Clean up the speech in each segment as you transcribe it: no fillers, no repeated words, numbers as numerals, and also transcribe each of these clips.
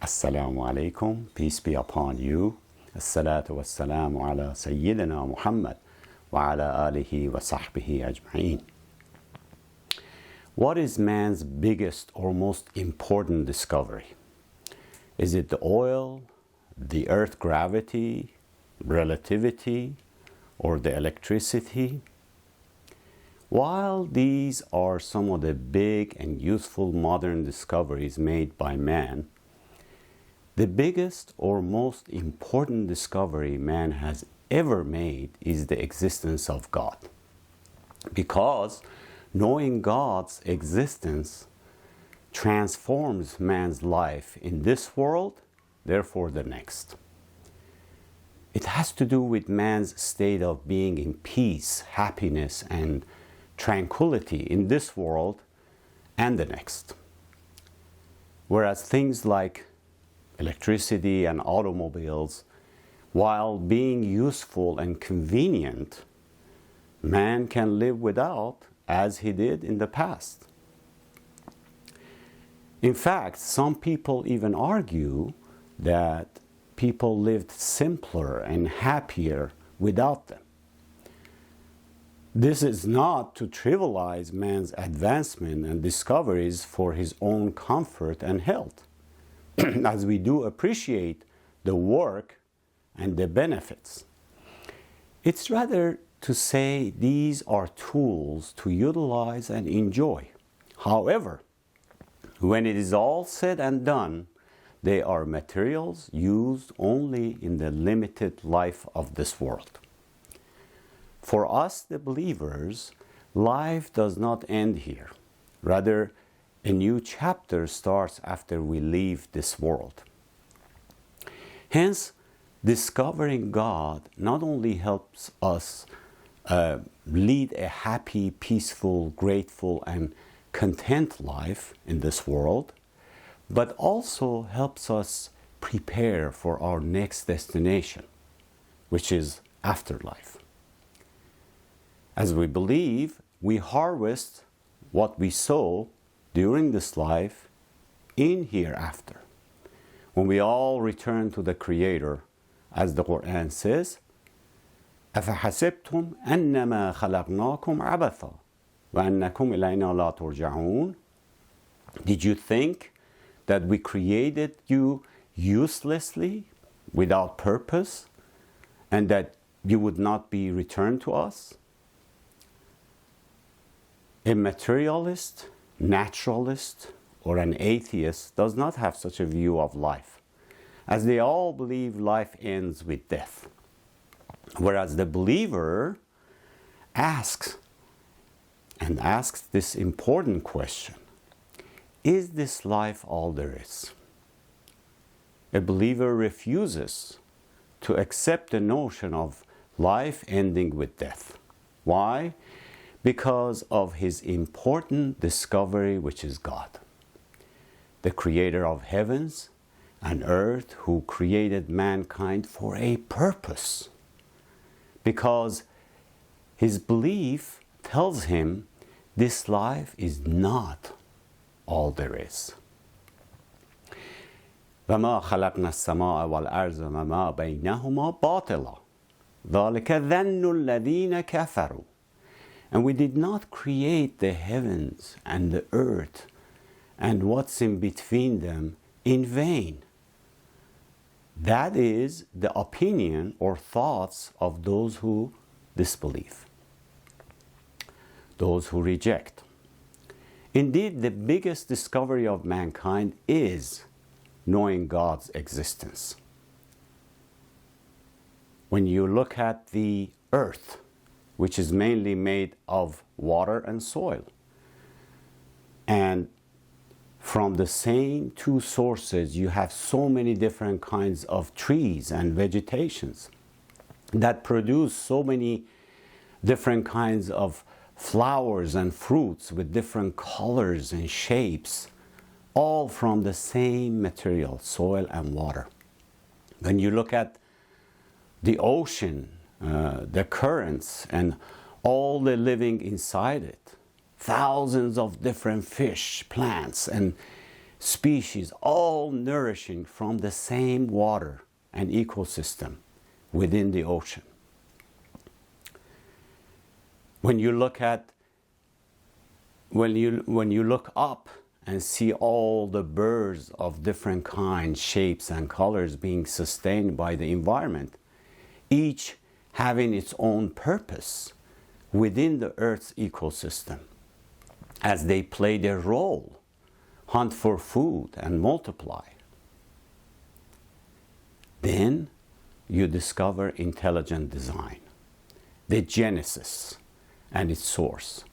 Assalamu alaikum, peace be upon you. Assalatu wassalamu ala Sayyidina Muhammad wa ala alihi wa sahbihi ajma'een. What is man's biggest or most important discovery? Is it the oil, the earth gravity, relativity, or the electricity? While these are some of the big and useful modern discoveries made by man, the biggest or most important discovery man has ever made is the existence of God. Because knowing God's existence transforms man's life in this world, therefore the next. It has to do with man's state of being in peace, happiness, and tranquility in this world and the next. Whereas things like electricity and automobiles, while being useful and convenient, man can live without as he did in the past. In fact, some people even argue that people lived simpler and happier without them. This is not to trivialize man's advancement and discoveries for his own comfort and health, as we do appreciate the work and the benefits. It's rather to say these are tools to utilize and enjoy. However, when it is all said and done, they are materials used only in the limited life of this world. For us, the believers, life does not end here. Rather, a new chapter starts after we leave this world. Hence, discovering God not only helps us lead a happy, peaceful, grateful, and content life in this world, but also helps us prepare for our next destination, which is afterlife. As we believe, we harvest what we sow during this life in hereafter, when we all return to the Creator, as the Quran says, أَفَحَسِبْتُمْ أَنَّمَا خَلَقْنَاكُمْ عَبَثًا وَأَنَّكُمْ إِلَيْنَا لَا تُرْجَعُونَ. Did you think that we created you uselessly, without purpose, and that you would not be returned to us? A materialist, naturalist, or an atheist does not have such a view of life, as they all believe life ends with death. Whereas the believer asks this important question: is this life all there is? A believer refuses to accept the notion of life ending with death. Why? Because of his important discovery, which is God, the creator of heavens and earth, who created mankind for a purpose. Because his belief tells him this life is not all there is. وَمَا خَلَقْنَا السَّمَاءَ وَالْأَرْضَ وَمَا بَيْنَهُمَا بَاطِلًا ذَلِكَ ظَنُّ الَّذِينَ كَفَرُوا. And we did not create the heavens and the earth and what's in between them in vain. That is the opinion or thoughts of those who disbelieve, those who reject. Indeed, the biggest discovery of mankind is knowing God's existence. When you look at the earth, which is mainly made of water and soil, and from the same two sources you have so many different kinds of trees and vegetations that produce so many different kinds of flowers and fruits with different colors and shapes, all from the same material, soil and water. When you look at the ocean, the currents, and all the living inside it, thousands of different fish, plants, and species, all nourishing from the same water and ecosystem within the ocean. When you look up and see all the birds of different kinds, shapes, and colors being sustained by the environment, each having its own purpose within the Earth's ecosystem, as they play their role, hunt for food and multiply. Then you discover intelligent design, the genesis and its source.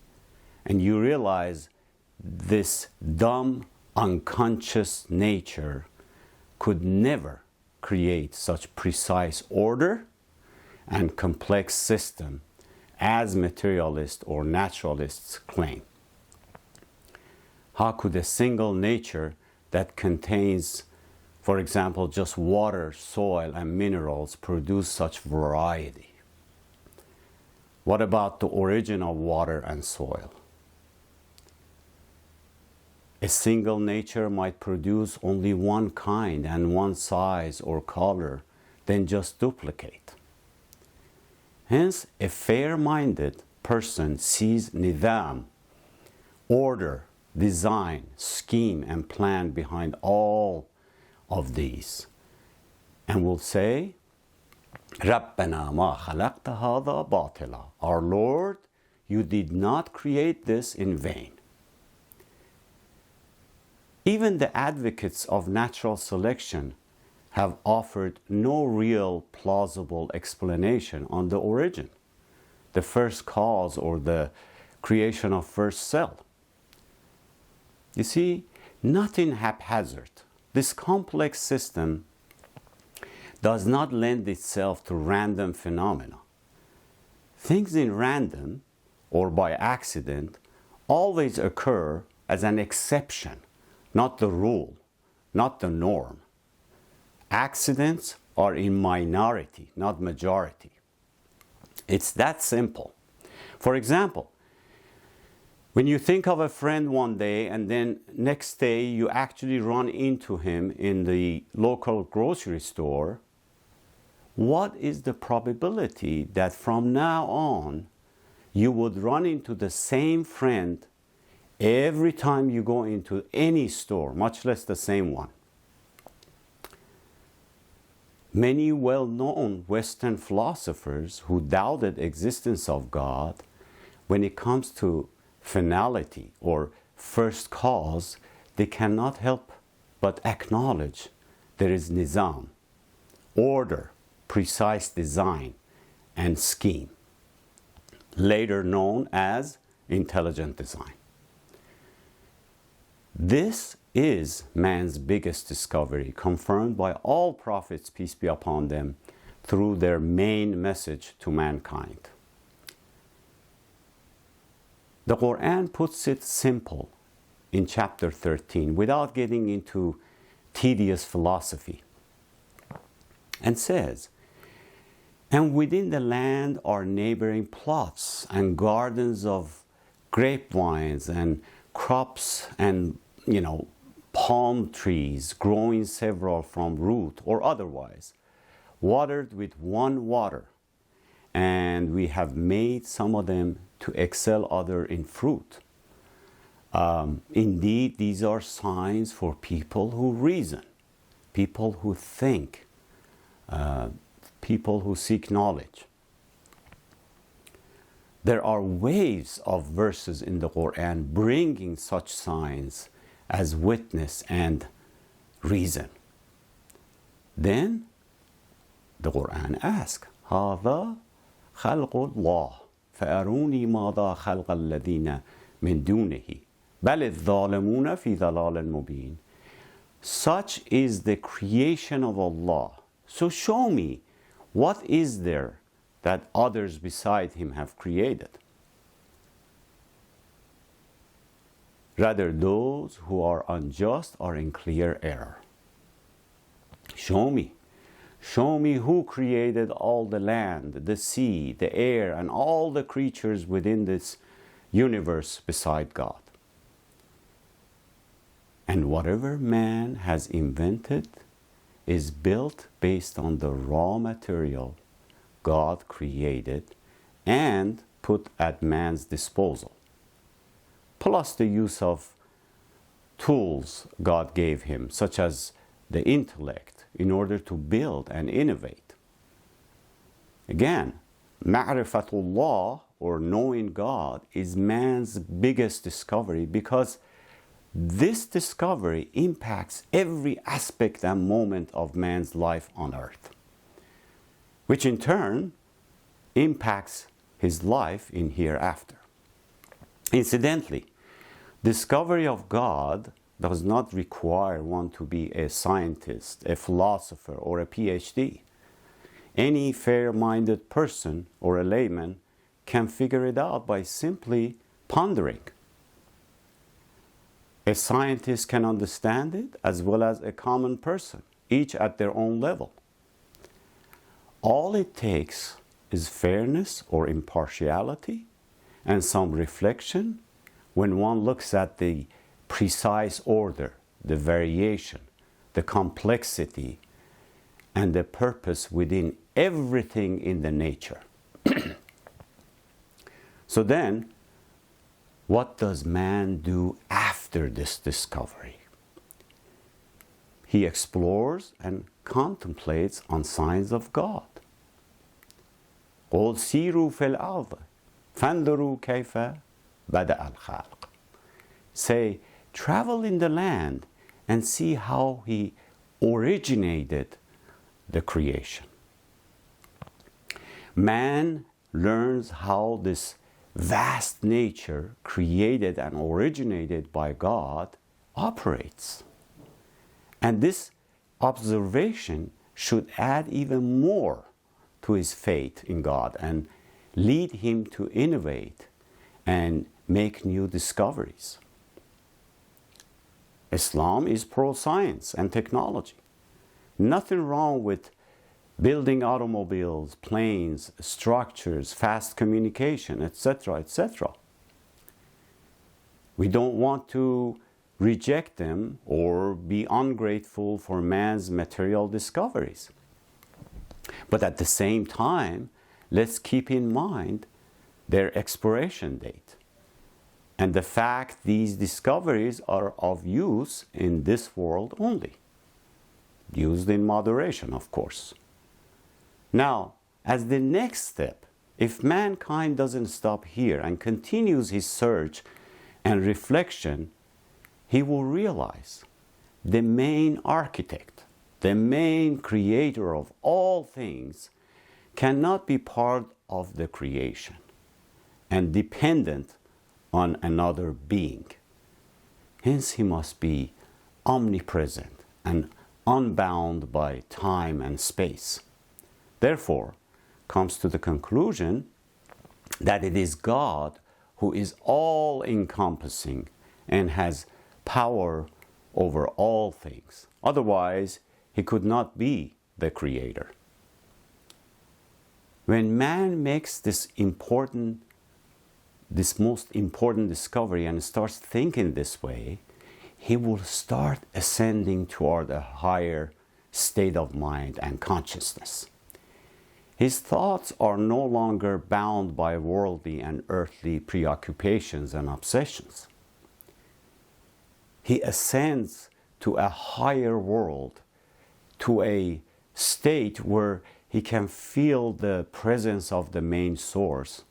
And you realize this dumb, unconscious nature could never create such precise order and complex system as materialists or naturalists claim. How could a single nature that contains, for example, just water, soil, and minerals produce such variety? What about the origin of water and soil? A single nature might produce only one kind and one size or color, then just duplicate. Hence, a fair-minded person sees nidam, order, design, scheme, and plan behind all of these, and will say, رَبَّنَا مَا خَلَقْتَ هَذَا بَاطِلًا. Our Lord, you did not create this in vain. Even the advocates of natural selection have offered no real plausible explanation on the origin, the first cause, or the creation of first cell. You see, nothing haphazard. This complex system does not lend itself to random phenomena. Things in random or by accident always occur as an exception, not the rule, not the norm. Accidents are in minority, not majority. It's that simple. For example, when you think of a friend one day and then next day you actually run into him in the local grocery store, what is the probability that from now on you would run into the same friend every time you go into any store, much less the same one? Many well-known Western philosophers who doubted existence of God, when it comes to finality or first cause, they cannot help but acknowledge there is nizam, order, precise design, and scheme, later known as intelligent design. This is man's biggest discovery, confirmed by all prophets, peace be upon them, through their main message to mankind. The Quran puts it simple in chapter 13 without getting into tedious philosophy, and says, "And within the land are neighboring plots and gardens of grapevines and crops and, palm trees growing several from root or otherwise, watered with one water. And we have made some of them to excel other in fruit. Indeed, these are signs for people who reason, people who think, people who seek knowledge." There are waves of verses in the Quran bringing such signs as witness and reason. Then the Quran asks, هَذَا خَلْقُ اللَّهِ فَأَرُونِي مَاذَا خَلْقَ الَّذِينَ مِن دُونِهِ بَلِ الظَّالِمُونَ فِي ضَلَالٍ مُبِينٍ. Such is the creation of Allah. So show me, what is there that others beside him have created? Rather, those who are unjust are in clear error. Show me who created all the land, the sea, the air, and all the creatures within this universe beside God. And whatever man has invented is built based on the raw material God created and put at man's disposal, plus the use of tools God gave him, such as the intellect, in order to build and innovate. Again, ma'rifatullah, or knowing God, is man's biggest discovery, because this discovery impacts every aspect and moment of man's life on earth, which in turn impacts his life in hereafter. Incidentally, discovery of God does not require one to be a scientist, a philosopher, or a PhD. Any fair-minded person or a layman can figure it out by simply pondering. A scientist can understand it as well as a common person, each at their own level. All it takes is fairness or impartiality and some reflection when one looks at the precise order, the variation, the complexity, and the purpose within everything in the nature. So then, what does man do after this discovery? He explores and contemplates on signs of God. قُلْ سِيرُوا فِي الْأَرْضِ فَانْظُرُوا كَيْفَ بَدَأَ الْخَلْقِ. Say, travel in the land and see how he originated the creation. Man learns how this vast nature created and originated by God operates. And this observation should add even more to his faith in God and lead him to innovate and make new discoveries. Islam is pro-science and technology. Nothing wrong with building automobiles, planes, structures, fast communication, etc., etc. We don't want to reject them or be ungrateful for man's material discoveries. But at the same time, let's keep in mind their expiration date and the fact these discoveries are of use in this world only. Used in moderation, of course. Now, as the next step, if mankind doesn't stop here and continues his search and reflection, he will realize the main architect, the main creator of all things, cannot be part of the creation and dependent on another being. Hence, he must be omnipresent and unbound by time and space. Therefore, comes to the conclusion that it is God who is all-encompassing and has power over all things. Otherwise, he could not be the creator. When man makes this most important discovery and starts thinking this way, he will start ascending toward a higher state of mind and consciousness. His thoughts are no longer bound by worldly and earthly preoccupations and obsessions. He ascends to a higher world, to a state where he can feel the presence of the main source,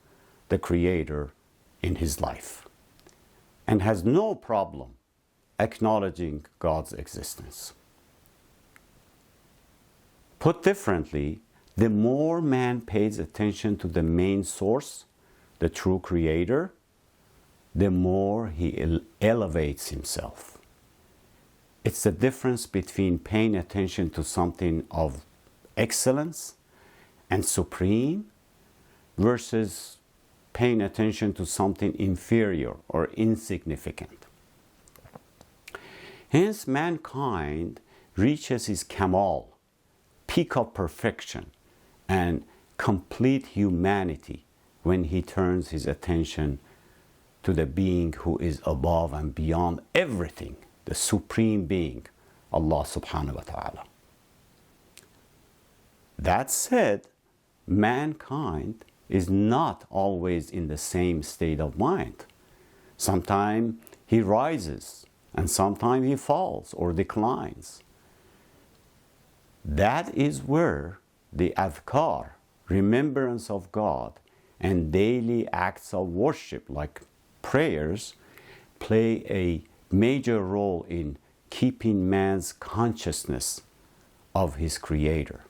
the Creator, in his life, and has no problem acknowledging God's existence. Put differently, the more man pays attention to the main source, the true Creator, the more he elevates himself. It's the difference between paying attention to something of excellence and supreme versus paying attention to something inferior or insignificant. Hence, mankind reaches his kamal, peak of perfection, and complete humanity when he turns his attention to the being who is above and beyond everything the Supreme Being, Allah subhanahu wa ta'ala. That said, mankind is not always in the same state of mind. Sometimes he rises and sometimes he falls or declines. That is where the adhkar, remembrance of God, and daily acts of worship like prayers play a major role in keeping man's consciousness of his Creator,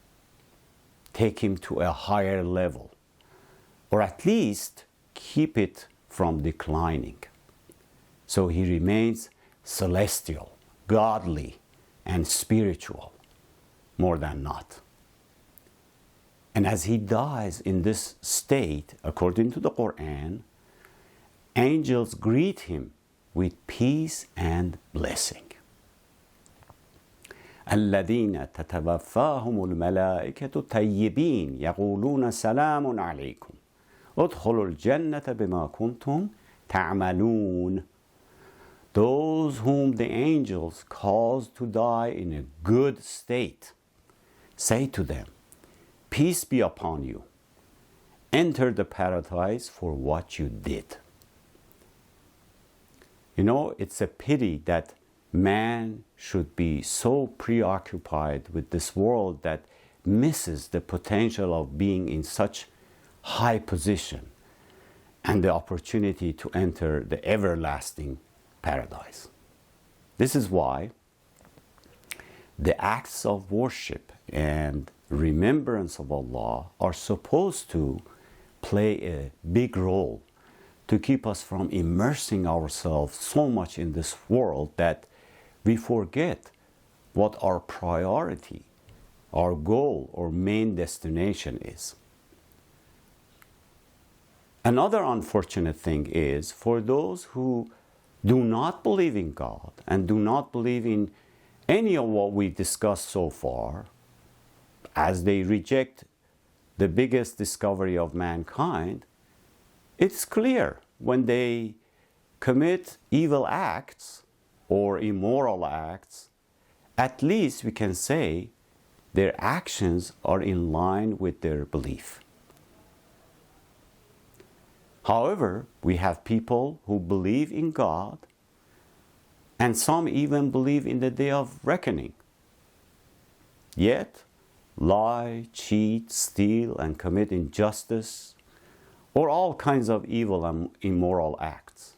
take him to a higher level, or at least keep it from declining. So he remains celestial, godly, and spiritual, more than not. And as he dies in this state, according to the Quran, angels greet him with peace and blessing. الذين تتوفاهم الملائكة طيبين يقولون سلام عليكم ادخلوا الجنة بما كنتم تعملون. Those whom the angels cause to die in a good state, say to them, peace be upon you. Enter the paradise for what you did. You know, it's a pity that man should be so preoccupied with this world that misses the potential of being in such high position and the opportunity to enter the everlasting paradise. This is why the acts of worship and remembrance of Allah are supposed to play a big role to keep us from immersing ourselves so much in this world that we forget what our priority, our goal, or main destination is. Another unfortunate thing is for those who do not believe in God and do not believe in any of what we discussed so far, as they reject the biggest discovery of mankind, it's clear when they commit evil acts or immoral acts, at least we can say their actions are in line with their belief. However, we have people who believe in God, and some even believe in the day of reckoning. Yet, lie, cheat, steal, and commit injustice, or all kinds of evil and immoral acts.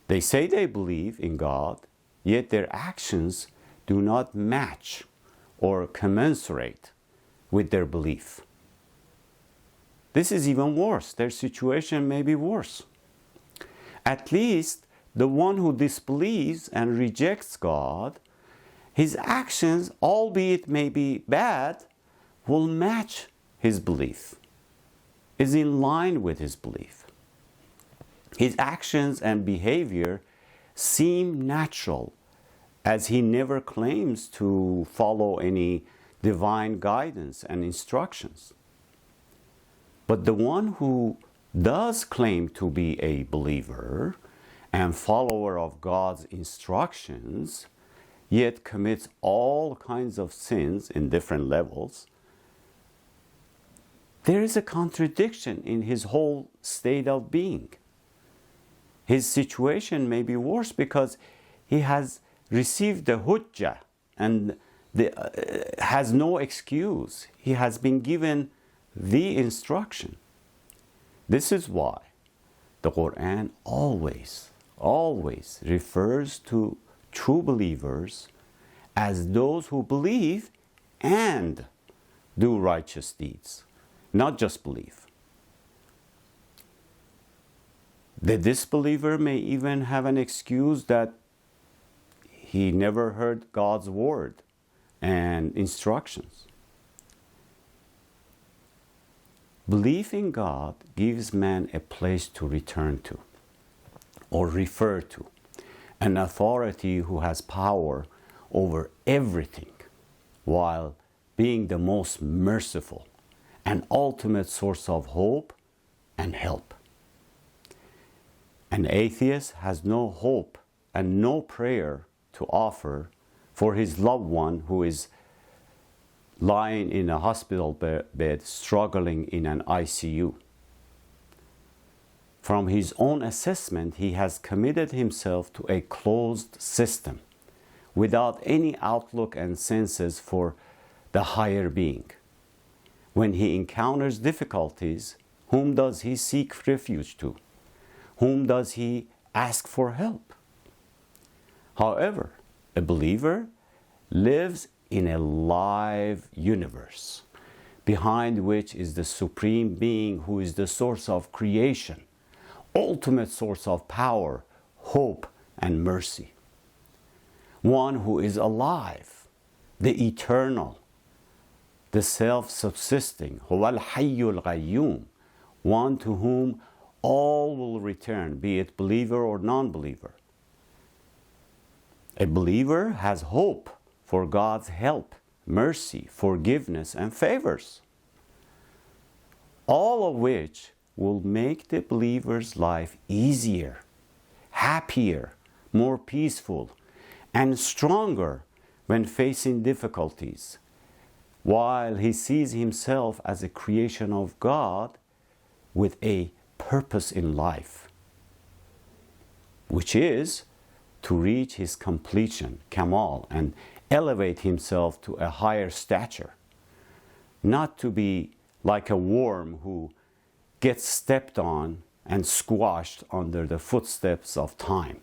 They say they believe in God, yet their actions do not match or commensurate with their belief. This is even worse. Their situation may be worse. At least the one who disbelieves and rejects God, his actions, albeit may be bad, will match his belief, is in line with his belief. His actions and behavior seem natural, as he never claims to follow any divine guidance and instructions. But the one who does claim to be a believer and follower of God's instructions, yet commits all kinds of sins in different levels, there is a contradiction in his whole state of being. His situation may be worse because he has received the hujjah and has no excuse. He has been given the instruction. This is why the Quran always refers to true believers as those who believe and do righteous deeds, not just believe. The disbeliever may even have an excuse that he never heard God's word and instructions. Belief in God gives man a place to return to or refer to, an authority who has power over everything, while being the most merciful and ultimate source of hope and help. An atheist has no hope and no prayer to offer for his loved one who is lying in a hospital bed, struggling in an ICU. From his own assessment, he has committed himself to a closed system without any outlook and senses for the higher being. When he encounters difficulties, whom does he seek refuge to? Whom does he ask for help? However, a believer lives in a live universe, behind which is the Supreme Being who is the source of creation, ultimate source of power, hope, and mercy. One who is alive, the eternal, the self-subsisting, Huwa al-Hayyul Qayyum, one to whom all will return, be it believer or non-believer. A believer has hope for God's help, mercy, forgiveness, and favors, all of which will make the believer's life easier, happier, more peaceful, and stronger when facing difficulties, while he sees himself as a creation of God with a purpose in life, which is to reach his completion, kamal, and elevate himself to a higher stature, not to be like a worm who gets stepped on and squashed under the footsteps of time.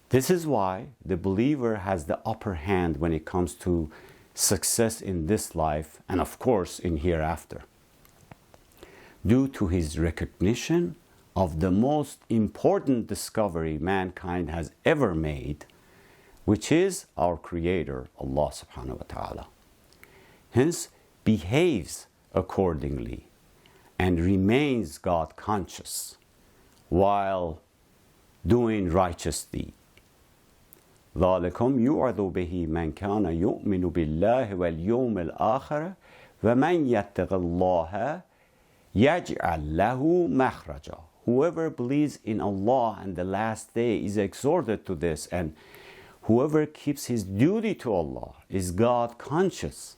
This is why the believer has the upper hand when it comes to success in this life and, of course, in hereafter, due to his recognition of the most important discovery mankind has ever made, which is our Creator, Allah subhanahu wa ta'ala. Hence, behaves accordingly and remains God conscious while doing righteous deeds. ذلكم يوعظ به من كان يؤمن بالله واليوم الآخر ومن يتق الله يجعل له مخرجا. Whoever believes in Allah and the last day is exhorted to this, and whoever keeps his duty to Allah is God conscious,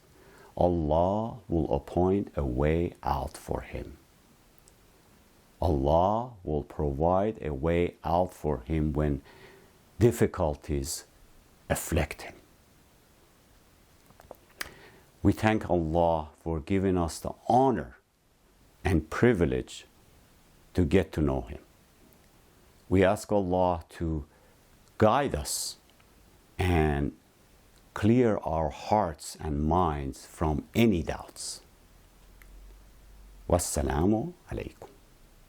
Allah will appoint a way out for him. Allah will provide a way out for him when difficulties afflict him. We thank Allah for giving us the honor and privilege to get to know Him. We ask Allah to guide us and clear our hearts and minds from any doubts. Wassalamu alaikum.